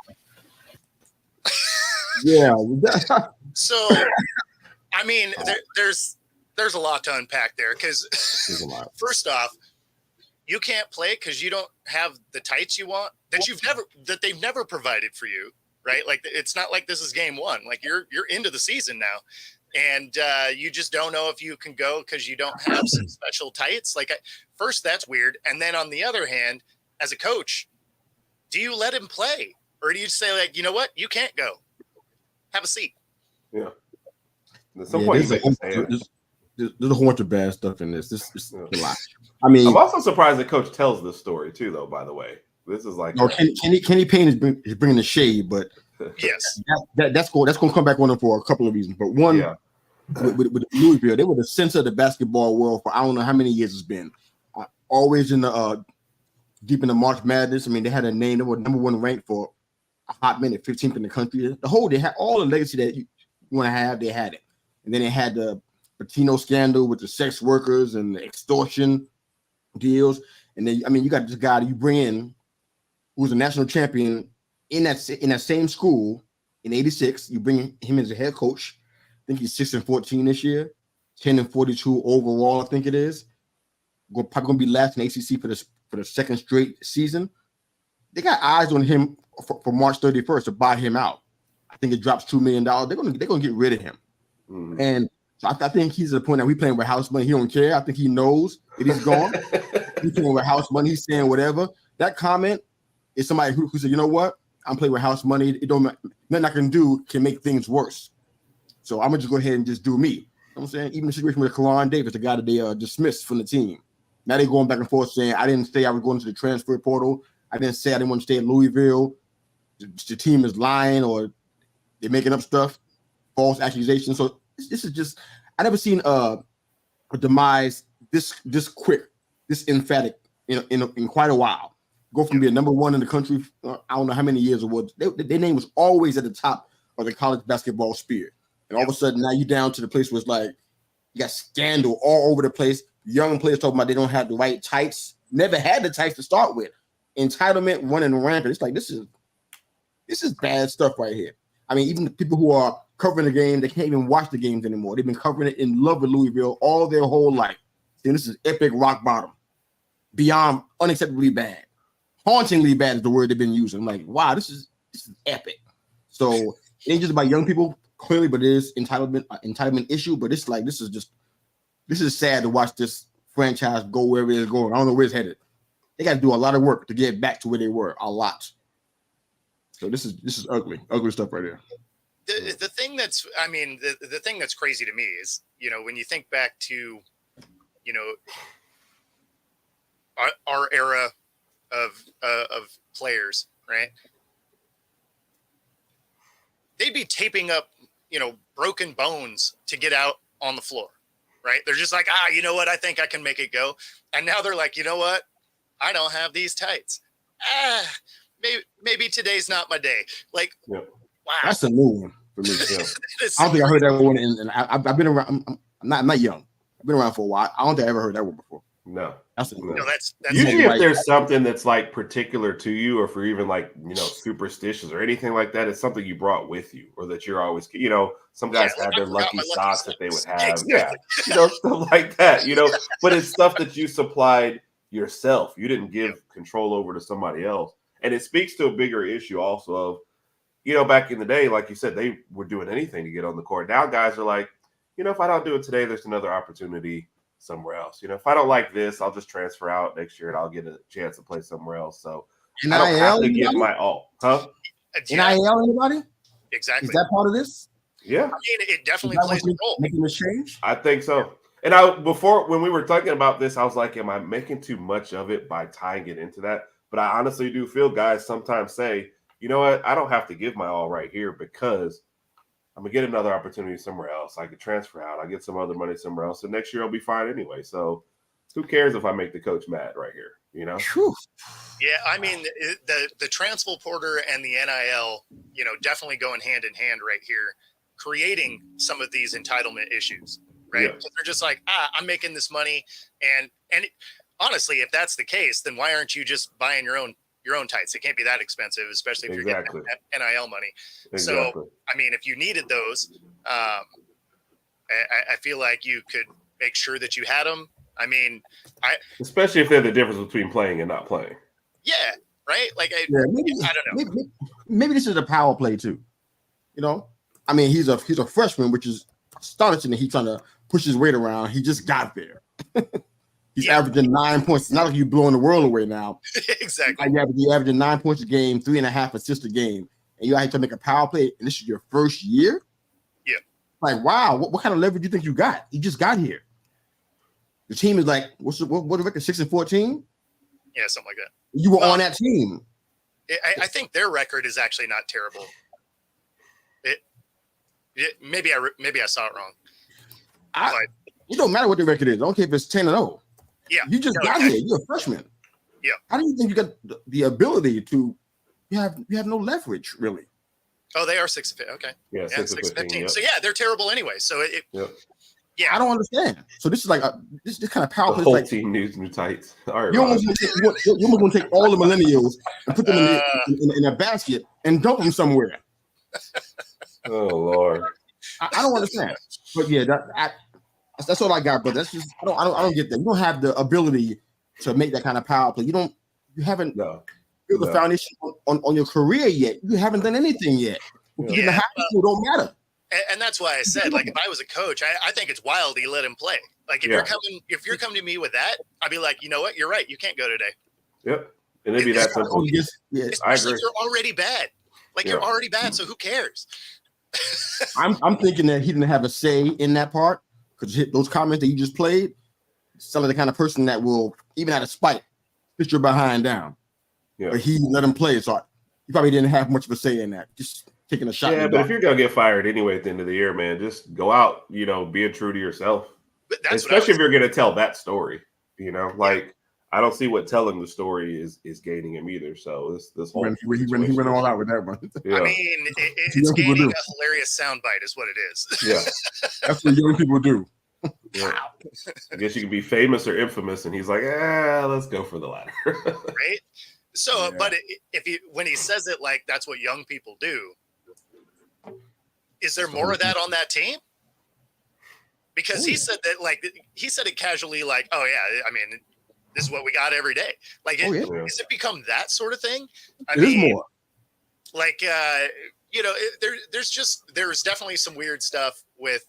yeah. So, I mean, there's a lot to unpack there because first off, you can't play because you don't have the tights you want that they've never provided for you, right? Like it's not like this is game one. Like you're into the season now, and you just don't know if you can go because you don't have some special tights. Like first, that's weird, and then on the other hand, as a coach, do you let him play or do you say like, you know what, you can't go, have a seat? Yeah. At some point, there's a whole bunch of bad stuff in this. This is a lot. I mean, I'm also surprised the coach tells this story too, though. By the way, this is like Kenny Payne is bringing the shade, but yes, that's going to come back on him for a couple of reasons. But one, with Louisville, they were the center of the basketball world for I don't know how many years it's been. Always in the deep in the March Madness. I mean, they had a name. They were number one ranked for a hot minute, 15th in the country. They had all the legacy that you want to have. They had it, and then they had the Patino scandal with the sex workers and the extortion deals. And then, I mean, you got this guy that you bring in who's a national champion in that same school in '86. You bring him as a head coach. I think he's 6-14 this year, 10-42 overall. I think it is. Probably gonna be last in ACC for the second straight season. They got eyes on him for March 31st to buy him out. I think it drops $2 million. They're gonna get rid of him. Mm-hmm. And so I think he's at the point that we playing with house money. He don't care. I think he knows that he's gone. He's playing with house money. He's saying whatever. That comment is somebody who said, you know what? I'm playing with house money. It don't matter. Nothing I can do can make things worse. So I'm gonna just go ahead and just do me. You know what I'm saying? Even the situation with Kalon Davis, the guy that they dismissed from the team. Now they're going back and forth saying, I didn't say I was going to the transfer portal. I didn't say I didn't want to stay at Louisville. The team is lying or they're making up stuff, false accusations. So this is just, I never seen a demise this quick, this emphatic in quite a while. Go from being number one in the country, I don't know how many years it was. Their name was always at the top of the college basketball sphere. And all of a sudden now you're down to the place where it's like, you got scandal all over the place. Young players talking about they don't have the right tights. Never had the tights to start with. Entitlement running rampant. It's like this is bad stuff right here. I mean, even the people who are covering the game, they can't even watch the games anymore. They've been covering it in love with Louisville all their whole life. And this is epic rock bottom. Beyond unacceptably bad. Hauntingly bad is the word they've been using. I'm like, wow, this is epic. So it ain't just about young people, clearly, but it is entitlement issue. But this is sad to watch this franchise go wherever it's going. I don't know where it's headed. They got to do a lot of work to get back to where they were. A lot. So this is ugly stuff right there. The thing that's, I mean, the thing that's crazy to me is, when you think back to, our era of players, right? They'd be taping up, broken bones to get out on the floor. Right? They're just like, you know what? I think I can make it go. And now they're like, you know what? I don't have these tights. Maybe today's not my day. Like, wow. That's a new one for me. I don't think I heard that one. And I've been around. I'm not young. I've been around for a while. I don't think I ever heard that one before. No. That's usually if there's something that's like particular to you, or for even like superstitious or anything like that, it's something you brought with you, or that you're always some guys have their lucky socks that they would have, stuff like that, but it's stuff that you supplied yourself. You didn't give control over to somebody else, and it speaks to a bigger issue also of back in the day, like you said, they were doing anything to get on the court. Now guys are like, if I don't do it today, there's another opportunity somewhere else. If I don't like this, I'll just transfer out next year and I'll get a chance to play somewhere else. So I don't have to give my all. Huh? NIL, anybody? Exactly. Is that part of this? Yeah. I mean, it definitely plays a role. Making this change? I think so. And when we were talking about this, I was like, am I making too much of it by tying it into that? But I honestly do feel guys sometimes say, you know what? I don't have to give my all right here because I'm going to get another opportunity somewhere else. I could transfer out. I get some other money somewhere else. And next year I'll be fine anyway. So who cares if I make the coach mad right here, Whew. Yeah, I mean, the transfer portal and the NIL, definitely going hand in hand right here, creating some of these entitlement issues, right? Because they're just like, I'm making this money. And honestly, if that's the case, then why aren't you just buying your own your own tights. They can't be that expensive, especially if you're getting NIL money. Exactly. So, I mean, if you needed those, I feel like you could make sure that you had them. I mean, especially if they're the difference between playing and not playing. Yeah, right. Like, I don't know. Maybe this is a power play too. You know, I mean, he's a freshman, which is astonishing that he's trying to push his weight around. He just got there. He's averaging 9 points. It's not like you're blowing the world away now. Exactly. You're averaging 9 points a game, 3.5 assists a game, and you have to make a power play, and this is your first year? Yeah. Like, wow, what kind of leverage do you think you got? You just got here. The team is like, what the record, 6-14? Yeah, something like that. You were on that team. I think their record is actually not terrible. Maybe I saw it wrong. It don't matter what the record is. I don't care if it's 10-0. Yeah, you just got here. You're a freshman. Yeah. How do you think you got the ability to? You have no leverage really. Oh, they are 6-15. Okay. Yeah, 6-15. Yep. So yeah, they're terrible anyway. So yeah, I don't understand. So this is like this kind of power play. The whole like, team needs new tights. All right, you almost want to take all the millennials and put them in a basket and dump them somewhere. Oh Lord, I don't understand. But yeah, that's all I got. But that's just I don't get that. You don't have the ability to make that kind of power play. You haven't built the foundation on your career yet. You haven't done anything yet. In the high school, don't matter. And that's why I said, like, if I was a coach, I think it's wild he let him play. Like, if you're coming to me with that, I'd be like, you know what, you're right, you can't go today. Yep, and it'd be that simple. I agree. You're already bad. Like, you're already bad, so who cares? I'm thinking that he didn't have a say in that part because those comments that you just played, some of the kind of person that will, even out of spite, put your behind down. Yeah. But he let him play, so he probably didn't have much of a say in that. Just taking a shot. Yeah, but if you're gonna get fired anyway at the end of the year, man, just go out, being true to yourself. Especially if you're gonna tell that story, like I don't see what telling the story is gaining him either. So this whole he went all out with that one. Yeah. I mean, it's gaining a hilarious soundbite, is what it is. Yeah, that's what young people do. Yeah. I guess you can be famous or infamous, and he's like, let's go for the latter. Right. So, but when he says it like that's what young people do, is there more of that on that team? Because he said that, like, he said it casually, like, oh yeah, I mean, this is what we got every day. Like, has it become that sort of thing? I mean, is more. Like, there's definitely some weird stuff with,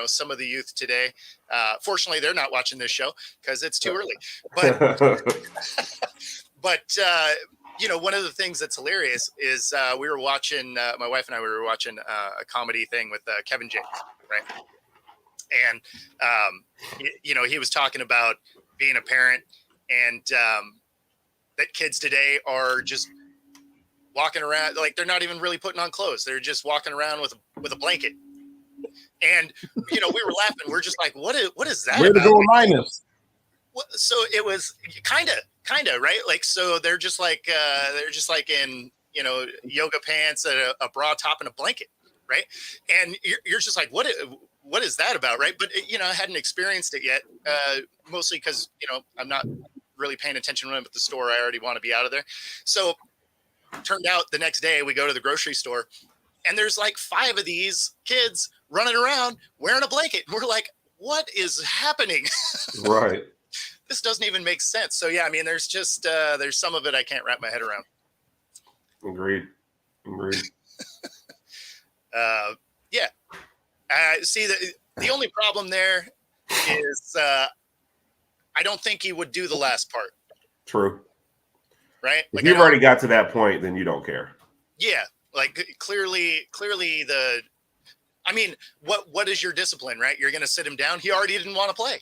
some of the youth today. Fortunately, they're not watching this show because it's too early. But, one of the things that's hilarious is we were watching, my wife and I, we were watching a comedy thing with Kevin James, right? And, he was talking about being a parent and that kids today are just walking around, like they're not even really putting on clothes. They're just walking around with a blanket. And, we were laughing. We're just like, what is that? Where to go minus? So it was kind of right. Like, so they're just like in, yoga pants and a bra top and a blanket. Right. And you're just like, what is that about? Right. But, I hadn't experienced it yet, mostly because, I'm not really paying attention when I'm at the store. I already want to be out of there. So turned out the next day we go to the grocery store and there's like 5 of these kids running around wearing a blanket. And we're like, what is happening? Right. This doesn't even make sense. So yeah, I mean, there's just there's some of it I can't wrap my head around. Agreed. Yeah. See, the only problem there is I don't think he would do the last part. True. Right? If you've already got to that point, then you don't care. Yeah. Like clearly I mean, what is your discipline, right? You're going to sit him down. He already didn't want to play.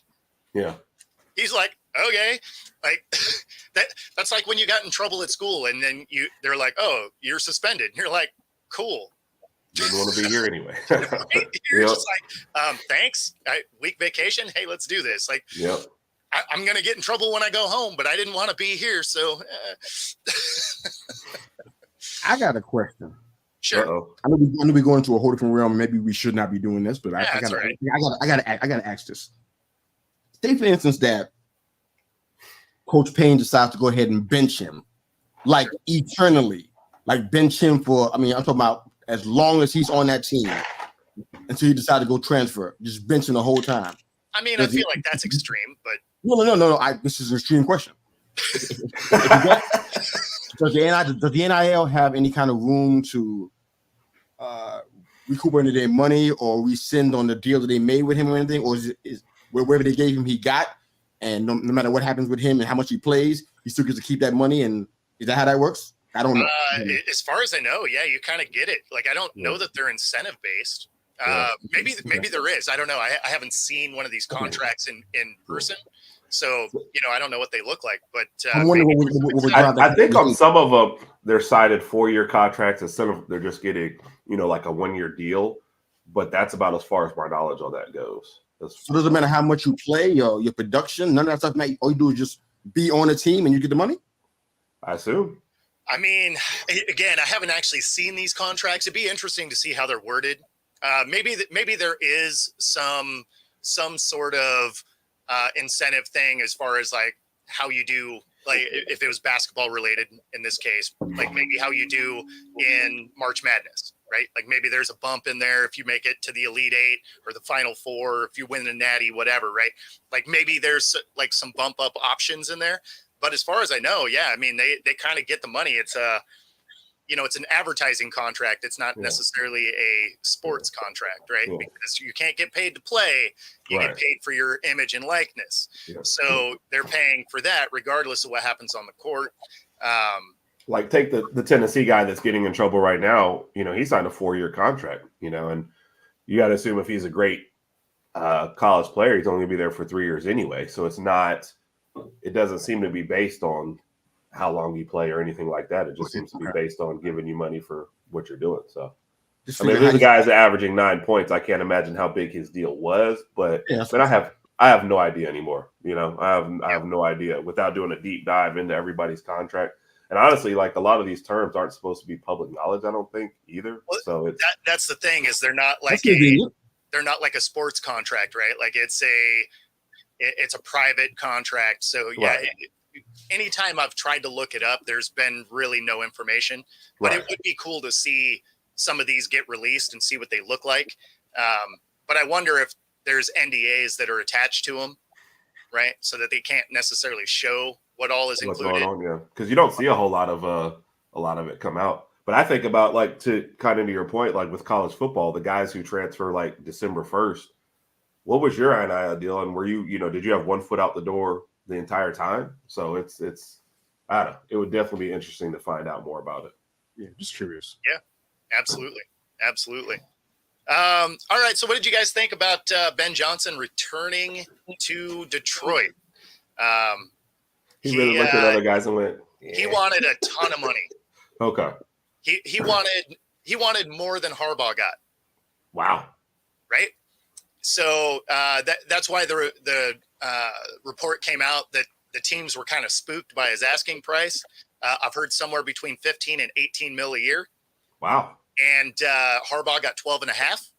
Yeah. He's like, okay, like that's like when you got in trouble at school and then they're like, oh, you're suspended. And you're like, cool. Didn't want to be here anyway. Right? You're just like, thanks. Week vacation. Hey, let's do this. Like, yep. I'm going to get in trouble when I go home, but I didn't want to be here. So I got a question. Sure. Uh-oh. I know we're going into a whole different realm. Maybe we should not be doing this, but I gotta ask this. Say, for instance, that Coach Payne decides to go ahead and bench him like eternally, like bench him for. I mean, I'm talking about as long as he's on that team until he decides to go transfer, just benching the whole time. I mean, I feel like that's extreme, but no. This is an extreme question. Does the NIL have any kind of room to recoup any of their money or rescind on the deal that they made with him or anything, or is wherever they gave him he got, and no matter what happens with him and how much he plays, he still gets to keep that money? And is that how that works? I don't know. As far as I know, yeah, you kind of get it. Like, I don't know that they're incentive based. Maybe there is. I don't know. I haven't seen one of these contracts in person, so I don't know what they look like. But I'm wondering I think on some of them they're cited 4-year contracts, and some of they're just getting like a 1-year deal. But that's about as far as my knowledge on that goes. So it doesn't matter how much you play, your production, none of that stuff. All you do is just be on a team and you get the money. I assume. I mean, again, I haven't actually seen these contracts. It'd be interesting to see how they're worded. Maybe there is some sort of incentive thing as far as like how you do, like if it was basketball related in this case, like maybe how you do in March Madness, right? Like maybe there's a bump in there if you make it to the Elite Eight or the Final Four, if you win the Natty, whatever, right? Like maybe there's like some bump up options in there. But as far as I know, yeah, I mean, they kind of get the money. It's it's an advertising contract. It's not necessarily a sports contract, right? Yeah. Because you can't get paid to play. You get paid for your image and likeness. Yeah. So they're paying for that regardless of what happens on the court. Like take the Tennessee guy that's getting in trouble right now. He signed a 4-year contract, and you got to assume if he's a great college player, he's only going to be there for 3 years anyway. So it doesn't seem to be based on how long you play or anything like that. It just seems to be based on giving you money for what you're doing. So, I mean, this guy's averaging 9 points. I can't imagine how big his deal was, but I have no idea anymore. I have no idea without doing a deep dive into everybody's contract. And honestly, like a lot of these terms aren't supposed to be public knowledge, I don't think either. Well, so that's the thing is they're not like a sports contract, right? Like it's a private contract. So anytime I've tried to look it up, there's been really no information, but it would be cool to see some of these get released and see what they look like. But I wonder if there's NDAs that are attached to them, right? So that they can't necessarily show what all is included. What's going on, because you don't see a whole lot of it come out. But I think about, like, to kind of to your point, like with college football, the guys who transfer like December 1st, what was your NIL deal? And were you, did you have one foot out the door the entire time? So it's I don't know. It would definitely be interesting to find out more about it. Yeah, just curious. Yeah, absolutely. All right. So what did you guys think about Ben Johnson returning to Detroit? He really looked at other guys and went, He wanted a ton of money. Okay. He wanted more than Harbaugh got. Wow. Right. So that's why the report came out that the teams were kind of spooked by his asking price. I've heard somewhere between 15 and 18 mil a year. Wow. And Harbaugh got 12.5.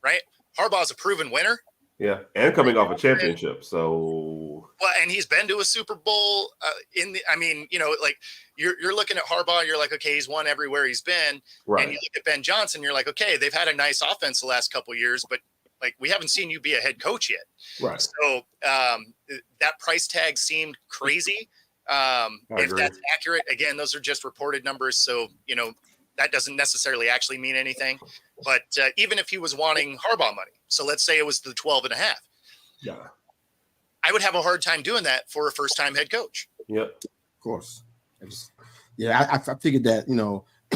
Right. Harbaugh's a proven winner. Yeah, and coming off a championship, so and he's been to a Super Bowl. Like you're looking at Harbaugh, you're like, okay, he's won everywhere he's been, right. And you look at Ben Johnson, you're like, okay, they've had a nice offense the last couple of years, but like we haven't seen you be a head coach yet, right? So that price tag seemed crazy. If that's accurate, again, those are just reported numbers, so that doesn't necessarily actually mean anything. But even if he was wanting Harbaugh money, so let's say it was the 12.5. Yeah. I would have a hard time doing that for a first-time head coach. Yep. Of course. I figured that,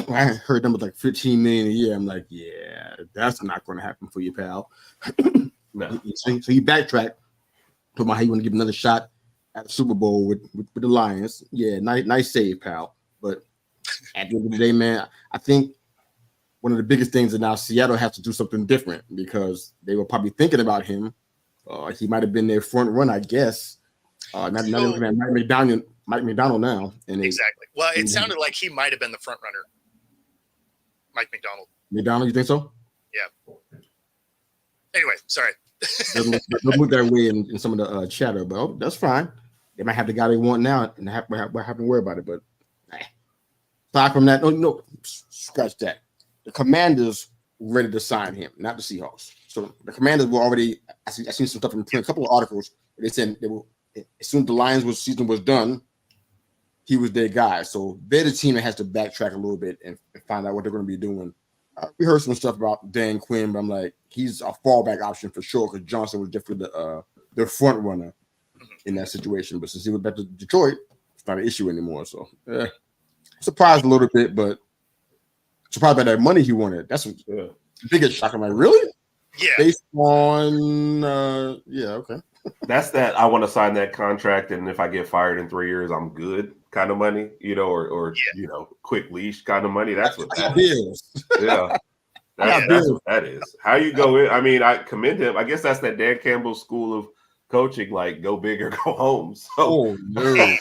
I heard numbers like 15 million a year. I'm like, yeah, that's not going to happen for you, pal. No. So he backtracked, talking about how you want to give another shot at the Super Bowl with the Lions. Yeah, nice save, pal. But at the end of the day, man, I think one of the biggest things is now Seattle has to do something different because they were probably thinking about him. He might have been their front run, I guess. Not looking at Mike McDonald now. Exactly. Well, it sounded like he might have been the front runner. Mike McDonald. McDonald, you think so? Yeah. Anyway, sorry. Doesn't look that way in some of the chatter, but that's fine. They might have the guy they want now and have to worry about it, but aside from that, no, scratch that. The Commanders ready to sign him, not the Seahawks. So the Commanders were already. I seen some stuff in print, a couple of articles. They said they were as soon as the Lions season was done, he was their guy. So they're the team that has to backtrack a little bit and find out what they're going to be doing. We heard some stuff about Dan Quinn, but I'm like, he's a fallback option for sure because Johnson was definitely the front runner in that situation. But since he went back to Detroit, it's not an issue anymore. So surprised a little bit, but surprised by that money he wanted. That's the biggest shock. I'm like, really? Yeah. Based on okay. That's that I want to sign that contract, and if I get fired in 3 years, I'm good kind of money, or quick leash kind of money. That's what that is. Yeah. That's what that is. How you go in? I mean, I commend him. I guess that's that Dan Campbell school of coaching, like go big or go home. So no.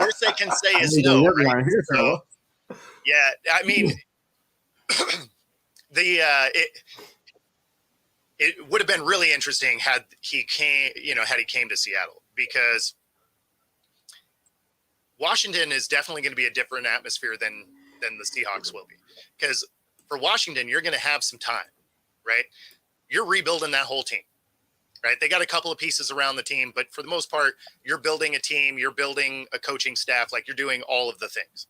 Worst they can say is no. Right? So, yeah, I mean, it would have been really interesting had he came to Seattle, because Washington is definitely going to be a different atmosphere than the Seahawks will be. Because for Washington, you're going to have some time, right? You're rebuilding that whole team, right? They got a couple of pieces around the team, but for the most part, you're building a team, you're building a coaching staff, like you're doing all of the things.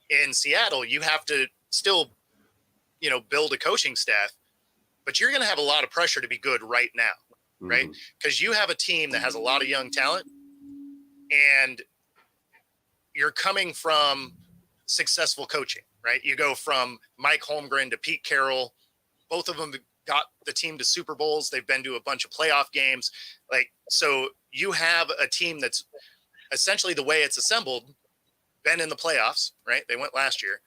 In Seattle, you have to still, build a coaching staff, but you're going to have a lot of pressure to be good right now, right? Because you have a team that has a lot of young talent, and you're coming from successful coaching, right? You go from Mike Holmgren to Pete Carroll. Both of them got the team to Super Bowls. They've been to a bunch of playoff games. So you have a team that's essentially, the way it's assembled, been in the playoffs, right? They went last year,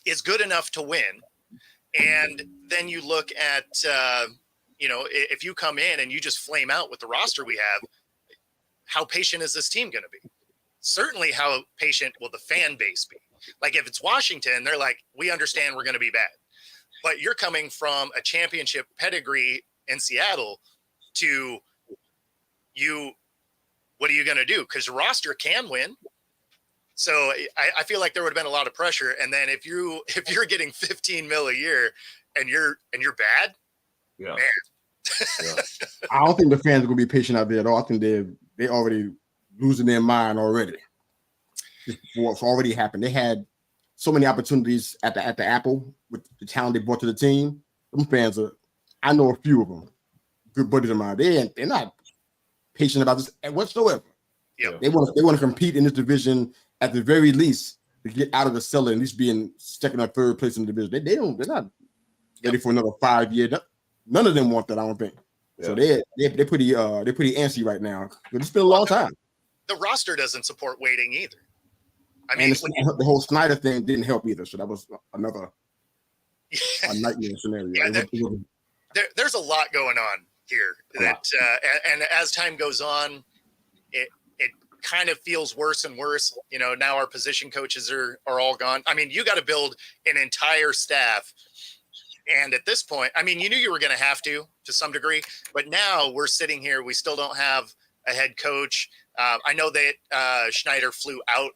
is good enough to win. And then you look at, if you come in and you just flame out with the roster we have, how patient is this team going to be? Certainly how patient will the fan base be? Like if it's Washington, they're like, we understand we're going to be bad. But you're coming from a championship pedigree in Seattle to what are you going to do? Because your roster can win. So I feel like there would have been a lot of pressure. And then if you're getting $15 million a year and you're bad, man. I don't think the fans are going to be patient out there at all. I think they already losing their mind already. It's already happened. They had so many opportunities at the Apple with the talent they brought to the team. Them fans I know a few of them, good buddies of mine. They're not patient about this whatsoever. Yep. They want to compete in this division at the very least to get out of the cellar, at least being second or third place in the division. They're not ready for another 5 year. None of them want that, I don't think. Yeah. So they're pretty antsy right now. It's been a long time. The roster doesn't support waiting either. I mean, the whole Snyder thing didn't help either. So that was another a nightmare scenario. Yeah, there's a lot going on here. And as time goes on, it kind of feels worse and worse. Now our position coaches are all gone. I mean, you got to build an entire staff. And at this point, I mean, you knew you were going to have to some degree, but now we're sitting here. We still don't have a head coach. I know that Schneider flew out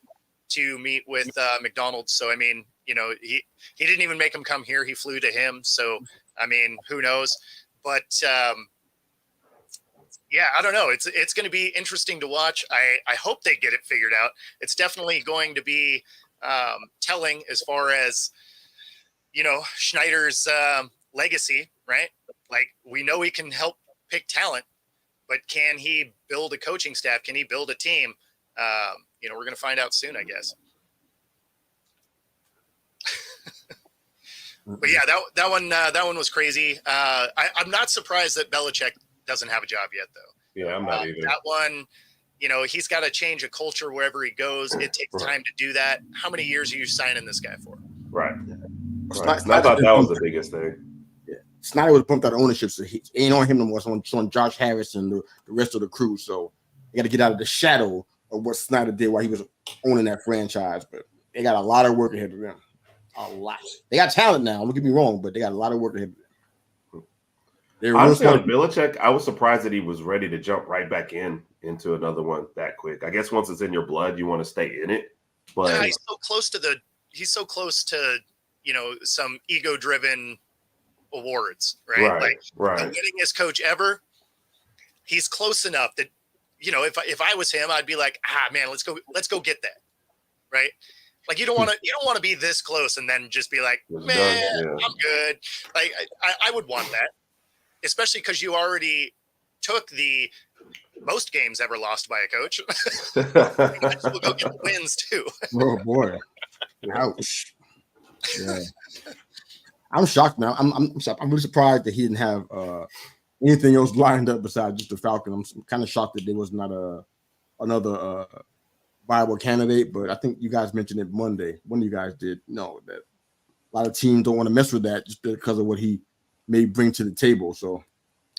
to meet with McDonald's. So, I mean, he didn't even make him come here. He flew to him. So, I mean, who knows? But I don't know. It's going to be interesting to watch. I hope they get it figured out. It's definitely going to be telling as far as, Schneider's legacy, right? Like, we know he can help pick talent, but can he build a coaching staff? Can he build a team? We're going to find out soon, I guess. But yeah, that one was crazy. I'm not surprised that Belichick doesn't have a job yet, though. Yeah, I'm not either. That one, he's got to change a culture wherever he goes. It takes time to do that. How many years are you signing this guy for? Right. I thought that was the biggest thing. Yeah. Snyder was pumped out of ownership, so he ain't on him no more. It's on Josh Harris and the rest of the crew. So they got to get out of the shadow of what Snyder did while he was owning that franchise. But they got a lot of work ahead of them. A lot. They got talent now. Don't get me wrong, but they got a lot of work ahead of them. Honestly, on Belichick, I was surprised that he was ready to jump right back into another one that quick. I guess once it's in your blood, you want to stay in it. But he's so close to the so close to, some ego-driven awards, right? Like the winningest coach ever. He's close enough that, if I was him, I'd be like, man, let's go get that, right? Like you don't want to be this close and then just be like, man, I'm good. Like I would want that, especially because you already took the most games ever lost by a coach. We'll go get the wins too. Oh boy, ouch. Yeah, I'm shocked now. I'm shocked. I'm really surprised that he didn't have anything else lined up besides just the Falcon. I'm kind of shocked that there was not another viable candidate. But I think you guys mentioned it Monday. One of you guys did know that a lot of teams don't want to mess with that just because of what he may bring to the table. So,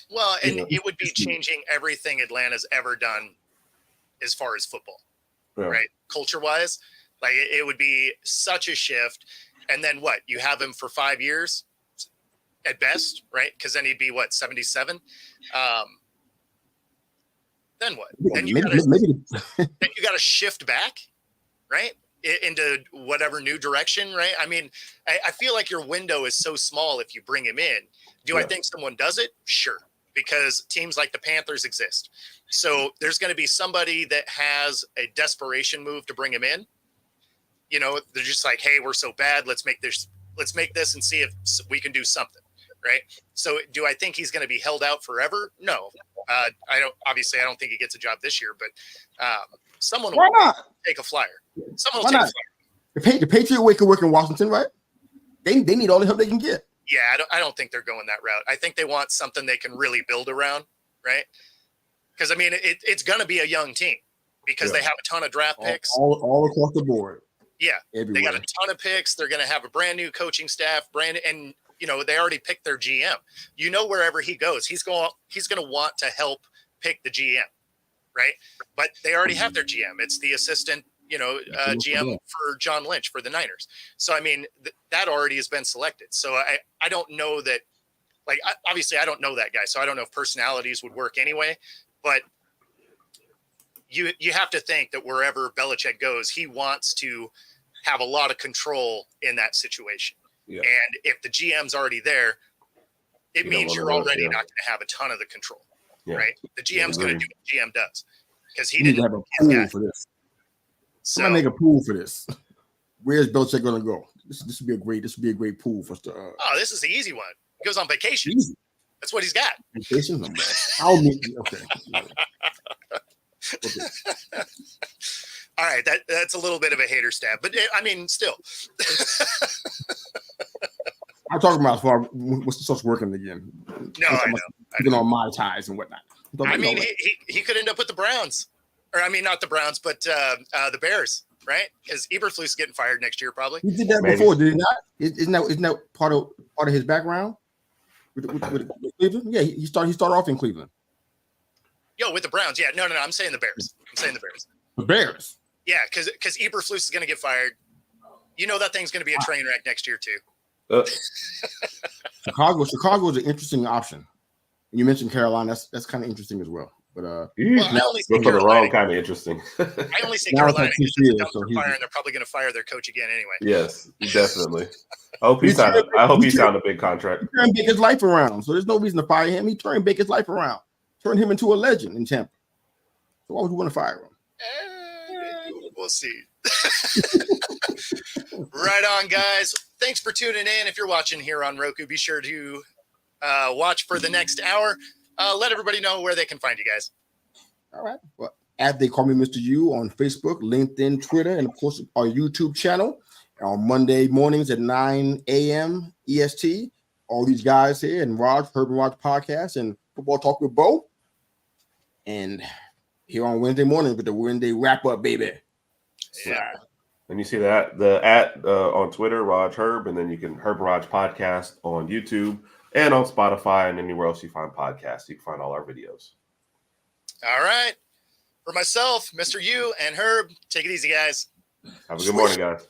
well, and it would be changing everything Atlanta's ever done as far as football, right? Culture-wise, like it would be such a shift. And then what? You have him for 5 years at best, right? Because then he'd be 77. Then what? Then you got to shift back, right, into whatever new direction, right? I mean, I feel like your window is so small if you bring him in. Do I think someone does it? Sure, because teams like the Panthers exist. So there's going to be somebody that has a desperation move to bring him in. They're just like, hey, we're so bad. Let's make this and see if we can do something. Right. So do I think he's going to be held out forever? No, I don't think he gets a job this year, but someone will take a flyer. Someone will take a flyer. The Patriot way can work in Washington, right? They need all the help they can get. Yeah. I don't think they're going that route. I think they want something they can really build around. Right. Because I mean, it's going to be a young team because they have a ton of draft picks all across the board. Yeah, everywhere. They got a ton of picks. They're going to have a brand new coaching staff, and they already picked their GM. Wherever he goes, he's going to want to help pick the GM, right? But they already have their GM. It's the assistant, GM for John Lynch for the Niners. So I mean, that already has been selected. So I don't know that. Like obviously, I don't know that guy, so I don't know if personalities would work anyway. But you have to think that wherever Belichick goes, he wants to have a lot of control in that situation. Yeah. And if the GM's already there, it means you're already not going to have a ton of the control, right? The GM's going to do what the GM does because he didn't have a pool for this. So make a pool for this. Where's Belichick going to go? This would be a great pool for us to. This is the easy one. He goes on vacation. Easy. That's what he's got. Vacation. Okay. Okay. All right, that's a little bit of a hater stab, but I mean, still. I'm talking about as far when she starts working again. No, I know. Even on my ties and whatnot. I mean, he could end up with the Browns, or I mean, not the Browns, but the Bears, right? Because Eberflus is getting fired next year, probably. He did that before, did he not? Isn't that part of his background with Cleveland? Yeah, he started off in Cleveland. With the Browns, yeah. No, I'm saying the Bears. The Bears. Yeah, because Eberflus is going to get fired. That thing's going to be a train wreck next year too. Chicago is an interesting option. You mentioned Carolina. That's kind of interesting as well. But for the wrong kind of interesting. I only say Carolina because they're and they're probably going to fire their coach again anyway. Yes, definitely. I hope he signed a big contract. He turned Baker's life around, so there's no reason to fire him. He turned Baker's life around, turned him into a legend in Tampa. So why would you want to fire him? We'll see. Right on, guys. Thanks for tuning in. If you're watching here on Roku, be sure to watch for the next hour. Let everybody know where they can find you guys. All right. Well, They Call Me Mista Yu on Facebook, LinkedIn, Twitter, and of course our YouTube channel on Monday mornings at 9 a.m. EST. All these guys here and Rodg, Herb and Rodg podcast and Football Talk with Bo. And here on Wednesday morning with the Wednesday wrap up, baby. Yeah. And you see that on Twitter, Rodg Herb, and then you can Herb and Rodg podcast on YouTube and on Spotify and anywhere else you find podcasts. You can find all our videos. All right. For myself, Mr. Yu and Herb, take it easy, guys. Have a good morning, guys.